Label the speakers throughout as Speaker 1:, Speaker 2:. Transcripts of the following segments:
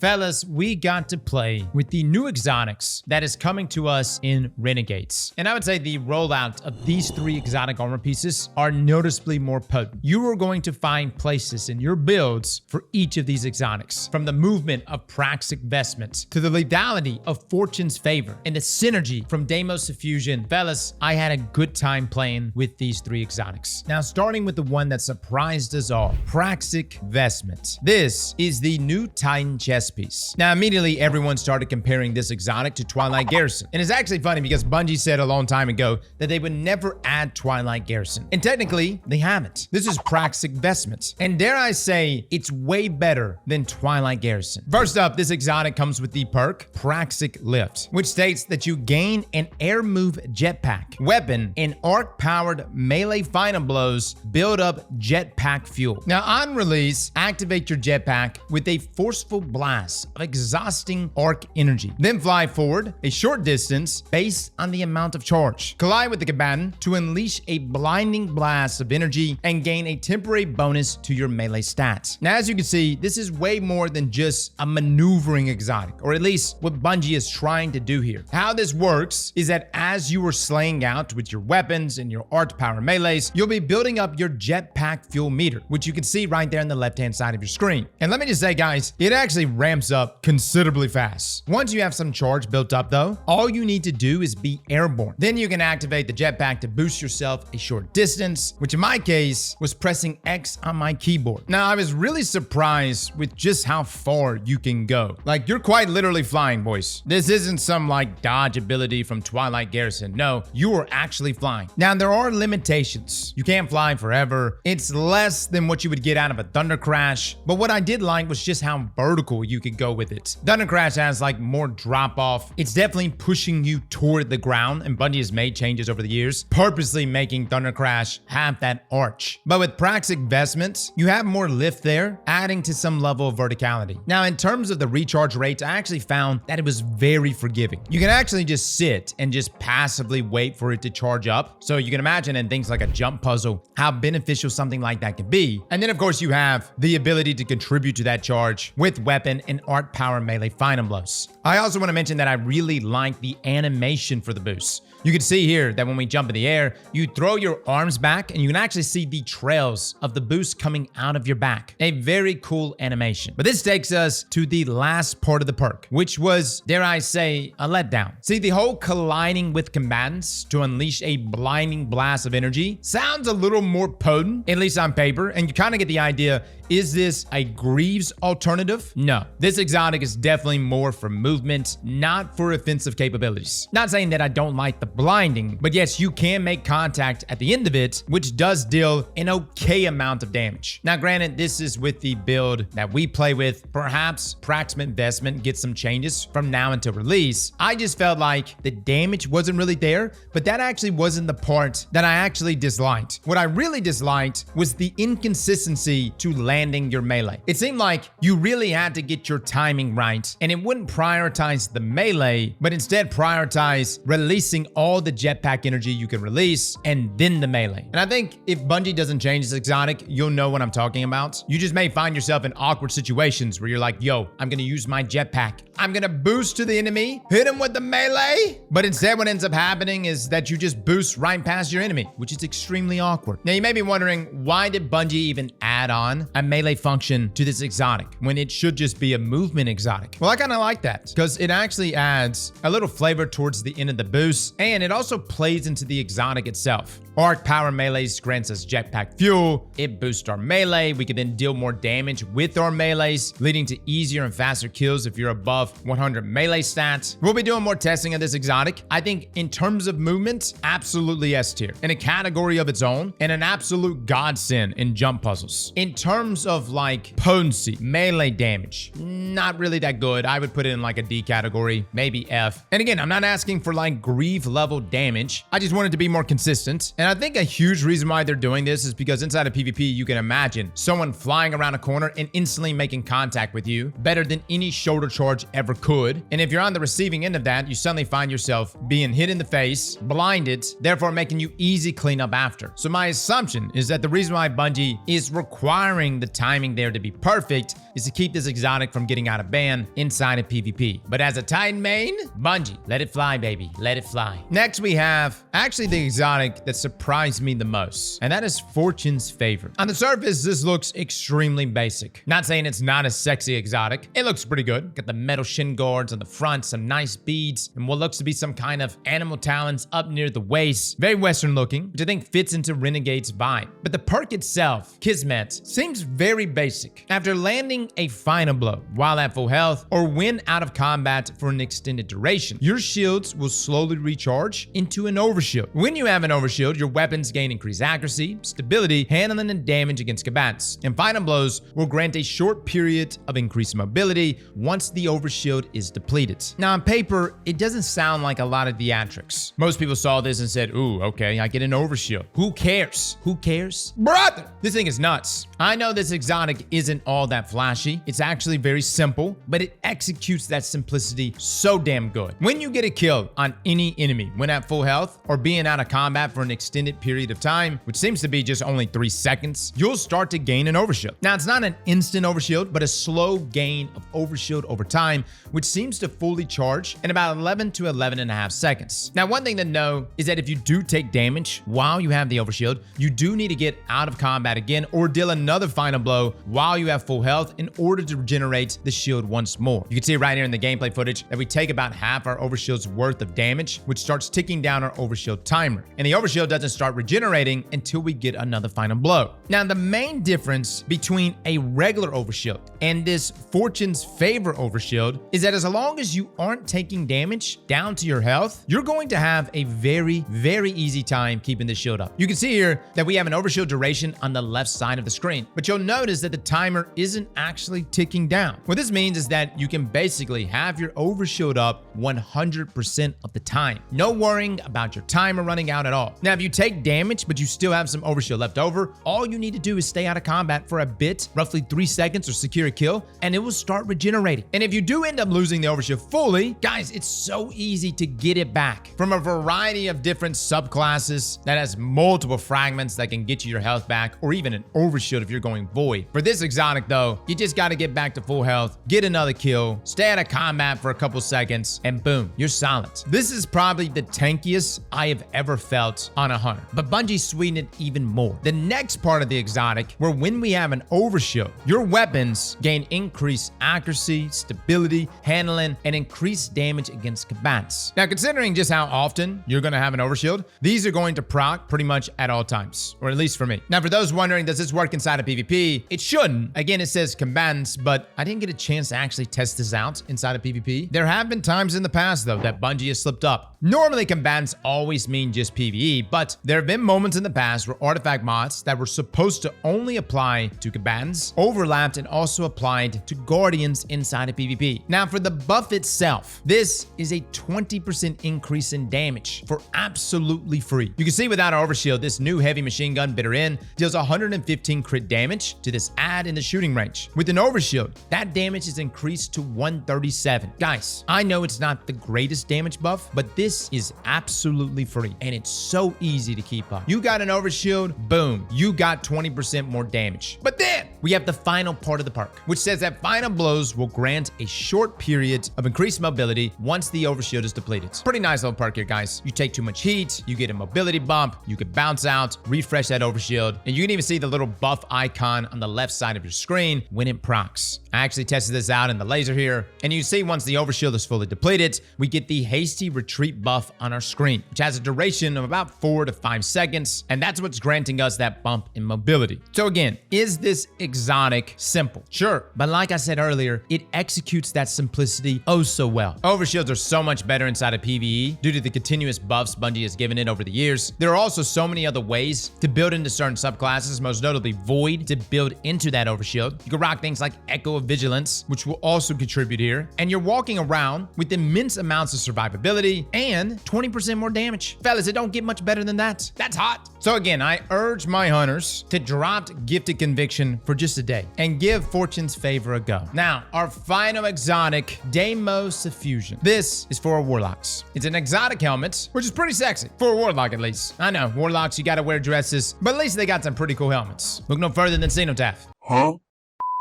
Speaker 1: Fellas, we got to play with the new exotics that is coming to us in Renegades. And I would say the rollout of these 3 exotic armor pieces are noticeably more potent. You are going to find places in your builds for each of these exotics, from the movement of Praxic Vestment to the lethality of Fortune's Favor and the synergy from Deimosuffusion. Fellas, I had a good time playing with these 3 exotics. Now, starting with the one that surprised us all, Praxic Vestment. This is the new Titan chest piece. Now, immediately everyone started comparing this exotic to Twilight Garrison. And it's actually funny because Bungie said a long time ago that they would never add Twilight Garrison. And technically, they haven't. This is Praxic Vestment. And dare I say, it's way better than Twilight Garrison. First up, this exotic comes with the perk Praxic Lift, which states that you gain an air move jetpack, weapon, and arc-powered melee final blows build up jetpack fuel. Now, on release, activate your jetpack with a forceful blast of exhausting arc energy. Then fly forward a short distance based on the amount of charge. Collide with the combatant to unleash a blinding blast of energy and gain a temporary bonus to your melee stats. Now, as you can see, this is way more than just a maneuvering exotic, or at least what Bungie is trying to do here. How this works is that as you are slaying out with your weapons and your art power melees, you'll be building up your jetpack fuel meter, which you can see right there on the left-hand side of your screen. And let me just say, guys, it actually ramps up considerably fast. Once you have some charge built up though, all you need to do is be airborne. Then you can activate the jetpack to boost yourself a short distance, which in my case was pressing X on my keyboard. Now, I was really surprised with just how far you can go. Like, you're quite literally flying, boys. This isn't some like dodge ability from Twilight Garrison. No, you are actually flying. Now, there are limitations. You can't fly forever. It's less than what you would get out of a Thunder Crash, but what I did like was just how vertical you could go with it. Thunder Crash has like more drop off. It's definitely pushing you toward the ground, and Bungie has made changes over the years, purposely making Thunder Crash have that arch. But with Praxic Vestments, you have more lift there, adding to some level of verticality. Now, in terms of the recharge rates, I actually found that it was very forgiving. You can actually just sit and just passively wait for it to charge up. So you can imagine in things like a jump puzzle, how beneficial something like that can be. And then of course you have the ability to contribute to that charge with weapon and art power melee final blows. I also want to mention that I really like the animation for the boost. You can see here that when we jump in the air, you throw your arms back and you can actually see the trails of the boost coming out of your back. A very cool animation. But this takes us to the last part of the perk, which was, dare I say, a letdown. See, the whole colliding with combatants to unleash a blinding blast of energy sounds a little more potent, at least on paper, and you kind of get the idea. Is this a Greaves alternative? No. This exotic is definitely more for movement, not for offensive capabilities. Not saying that I don't like the blinding, but yes, you can make contact at the end of it, which does deal an okay amount of damage. Now, granted, this is with the build that we play with. Perhaps Praxic Vestment gets some changes from now until release. I just felt like the damage wasn't really there, but that actually wasn't the part that I actually disliked. What I really disliked was the inconsistency to landing your melee. It seemed like you really had to get your timing right, and it wouldn't prioritize the melee, but instead prioritize releasing all the jetpack energy you can release and then the melee. And I think if Bungie doesn't change this exotic, you'll know what I'm talking about. You just may find yourself in awkward situations where you're like, yo, I'm gonna use my jetpack. I'm gonna boost to the enemy, hit him with the melee. But instead what ends up happening is that you just boost right past your enemy, which is extremely awkward. Now you may be wondering, why did Bungie even add on a melee function to this exotic when it should just be a movement exotic? Well, I kind of like that because it actually adds a little flavor towards the end of the boost, and it also plays into the exotic itself. Arc power melees grants us jetpack fuel. It boosts our melee. We can then deal more damage with our melees, leading to easier and faster kills if you're above 100 melee stats. We'll be doing more testing of this exotic. I think in terms of movement, absolutely S tier, in a category of its own, and an absolute godsend in jump puzzles. In terms of like potency, melee damage, not really that good. I would put it in like a D category, maybe F. And again, I'm not asking for like Grieve level damage. I just wanted to be more consistent. And I think a huge reason why they're doing this is because inside of PvP, you can imagine someone flying around a corner and instantly making contact with you better than any shoulder charge ever could. And if you're on the receiving end of that, you suddenly find yourself being hit in the face, blinded, therefore making you easy cleanup after. So my assumption is that the reason why Bungie is requiring the timing there to be perfect is to keep this exotic from getting out of ban inside of PvP. But as a Titan main, Bungie, let it fly, baby. Let it fly. Next, we have actually the exotic that surprised me the most, and that is Fortune's Favor. On the surface, this looks extremely basic. Not saying it's not a sexy exotic. It looks pretty good. Got the metal shin guards on the front, some nice beads, and what looks to be some kind of animal talons up near the waist. Very Western looking, which I think fits into Renegade's vibe. But the perk itself, Kismet, seems very basic. After landing a final blow while at full health or when out of combat for an extended duration, your shields will slowly recharge into an overshield. When you have an overshield, your weapons gain increased accuracy, stability, handling, and damage against combatants. And final blows will grant a short period of increased mobility once the overshield is depleted. Now on paper, it doesn't sound like a lot of theatrics. Most people saw this and said, ooh, okay, I get an overshield. Who cares? Who cares? Brother, this thing is nuts. I know this exotic isn't all that flashy. It's actually very simple, but it executes that simplicity so damn good. When you get a kill on any enemy when at full health or being out of combat for an extended period of time, which seems to be just only 3 seconds, you'll start to gain an overshield. Now, it's not an instant overshield, but a slow gain of overshield over time, which seems to fully charge in about 11 to 11.5 seconds. Now, one thing to know is that if you do take damage while you have the overshield, you do need to get out of combat again or deal another final blow while you have full health in order to regenerate the shield once more. You can see right here in the gameplay footage that we take about half our overshield's worth of damage, which starts ticking down our overshield timer. And the overshield doesn't start regenerating until we get another final blow. Now, the main difference between a regular overshield and this Fortune's Favor overshield is that as long as you aren't taking damage down to your health, you're going to have a very, very easy time keeping the shield up. You can see here that we have an overshield duration on the left side of the screen, but you'll notice that the timer isn't actually ticking down. What this means is that you can basically have your overshield up 100% of the time. No worrying about your timer running out at all. Now, if you take damage, but you still have some overshield left over, all you need to do is stay out of combat for a bit, roughly 3 seconds, or secure a kill, and it will start regenerating. And if you do end up losing the overshield fully, guys, it's so easy to get it back from a variety of different subclasses that has multiple fragments that can get you your health back, or even an overshield if you're going void. For this exotic though, you just got to get back to full health, get another kill, stay out of combat for a couple seconds, and boom, you're solid. This is probably the tankiest I have ever felt on a hunter, but Bungie sweetened it even more. The next part of the exotic, where when we have an overshield, your weapons gain increased accuracy, stability, handling, and increased damage against combatants. Now, considering just how often you're going to have an overshield, these are going to proc pretty much at all times, or at least for me. Now, for those wondering, does this work inside of PvP? It shouldn't. Again, it says combatants, but I didn't get a chance to actually test this out inside of PvP. There have been times in the past, though, that Bungie has slipped up. Normally, combatants always mean just PvE, but there have been moments in the past where artifact mods that were supposed to only apply to combatants overlapped and also applied to guardians inside of PvP. Now, for the buff itself, this is a 20% increase in damage for absolutely free. You can see without our overshield, this new heavy machine gun bitter end deals 115 crit damage to this ad in the shooting range. With an overshield, that damage is increased to 137. Guys, I know it's not the greatest damage buff, but this is absolutely free, and it's so easy to keep up. You got an overshield, boom, you got 20% more damage. But then we have the final part of the perk, which says that final blows will grant a short period of increased mobility once the overshield is depleted. Pretty nice little perk here, guys. You take too much heat, you get a mobility bump, you could bounce out, refresh that overshield, and you can even see the little buff icon on the left side of your screen when it procs. I actually tested this out in the laser here, and you see once the overshield is fully depleted, we get the hasty retreat buff on our screen, which has a duration of about 4 to 5 seconds, and that's what's granting us that bump in mobility. So again, is this exotic simple? Sure, but like I said earlier, it executes that simplicity oh so well. Overshields are so much better inside of PvE due to the continuous buffs Bungie has given it over the years. There are also so many other ways to build into certain subclasses, most notably Void, to build into that overshield. You can rock things like Echo of Vigilance, which will also contribute here, and you're walking around with immense amounts of survivability and 20% more damage. Fellas, it don't get much better than that. That's hot. So again, I urge my hunters to drop Gifted Conviction for just a day and give Fortune's Favor a go. Now, our final exotic, Deimosuffusion. This is for Warlocks. It's an exotic helmet, which is pretty sexy, for a Warlock at least. I know, Warlocks, you gotta wear dresses, but at least they got some pretty cool helmets. Look no further than Cenotaph.
Speaker 2: Huh?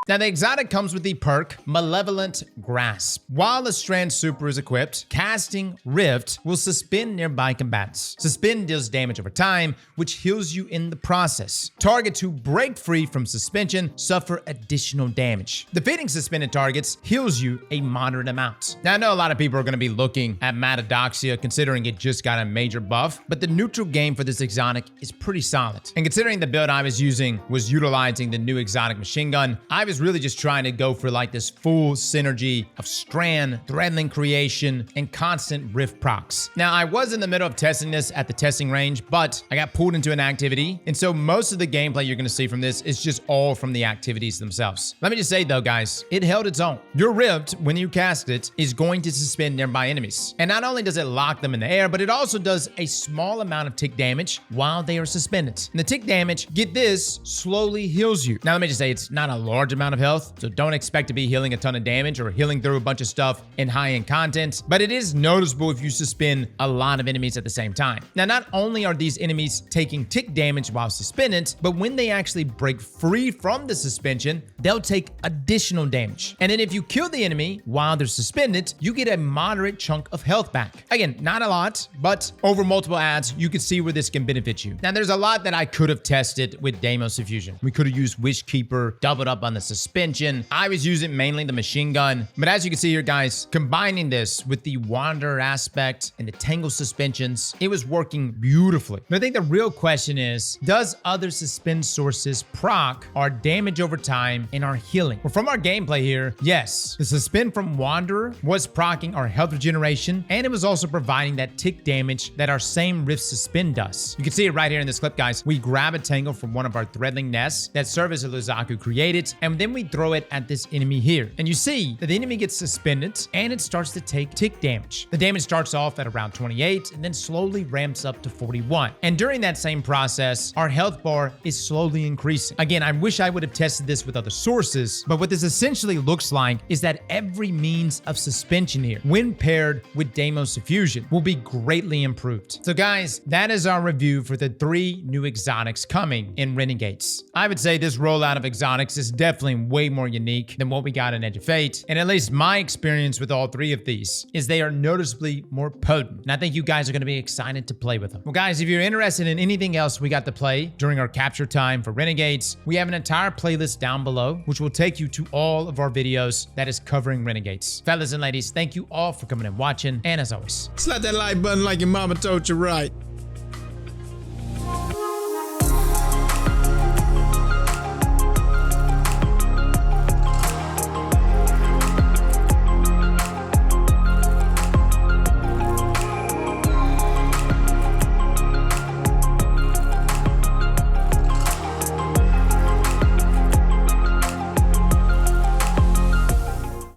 Speaker 1: Now, the exotic comes with the perk Malevolent Grasp. While the Strand super is equipped, casting Rift will suspend nearby combatants. Suspend deals damage over time, which heals you in the process. Targets who break free from suspension suffer additional damage. Defeating suspended targets heals you a moderate amount. Now, I know a lot of people are going to be looking at Matadoxia considering it just got a major buff, but the neutral game for this exotic is pretty solid. And considering the build I was using was utilizing the new exotic machine gun, I was really just trying to go for like this full synergy of Strand, Threadling creation, and constant Rift procs. Now, I was in the middle of testing this at the testing range, but I got pulled into an activity, and so most of the gameplay you're going to see from this is just all from the activities themselves. Let me just say though, guys, it held its own. Your Rift, when you cast it, is going to suspend nearby enemies. And not only does it lock them in the air, but it also does a small amount of tick damage while they are suspended. And the tick damage, get this, slowly heals you. Now, let me just say it's not a large amount of health, so don't expect to be healing a ton of damage or healing through a bunch of stuff in high-end content, but it is noticeable if you suspend a lot of enemies at the same time. Now, not only are these enemies taking tick damage while suspended, but when they actually break free from the suspension, they'll take additional damage. And then if you kill the enemy while they're suspended, you get a moderate chunk of health back. Again, not a lot, but over multiple adds, you can see where this can benefit you. Now, there's a lot that I could have tested with Deimosuffusion. We could have used Wishkeeper, doubled up on the suspension. I was using mainly the machine gun, but as you can see here, guys, combining this with the Wanderer aspect and the Tangle suspensions, it was working beautifully. But I think the real question is, does other suspend sources proc our damage over time and our healing? Well, from our gameplay here, yes, the suspend from Wanderer was proccing our health regeneration, and it was also providing that tick damage that our same Rift suspend does. You can see it right here in this clip, guys. We grab a Tangle from one of our Threadling nests that Service of Luzaku created, and then we throw it at this enemy here. And you see that the enemy gets suspended and it starts to take tick damage. The damage starts off at around 28 and then slowly ramps up to 41. And during that same process, our health bar is slowly increasing. Again, I wish I would have tested this with other sources, but what this essentially looks like is that every means of suspension here, when paired with Deimosuffusion, will be greatly improved. So guys, that is our review for the 3 new exotics coming in Renegades. I would say this rollout of exotics is definitely way more unique than what we got in Edge of Fate, and at least my experience with all 3 of these is they are noticeably more potent, and I think you guys are going to be excited to play with them. Well guys, if you're interested in anything else we got to play during our capture time for Renegades, we have an entire playlist down below which will take you to all of our videos that is covering Renegades. Fellas and ladies, thank you all for coming and watching, and as always,
Speaker 2: Slap that like button like your mama told you right.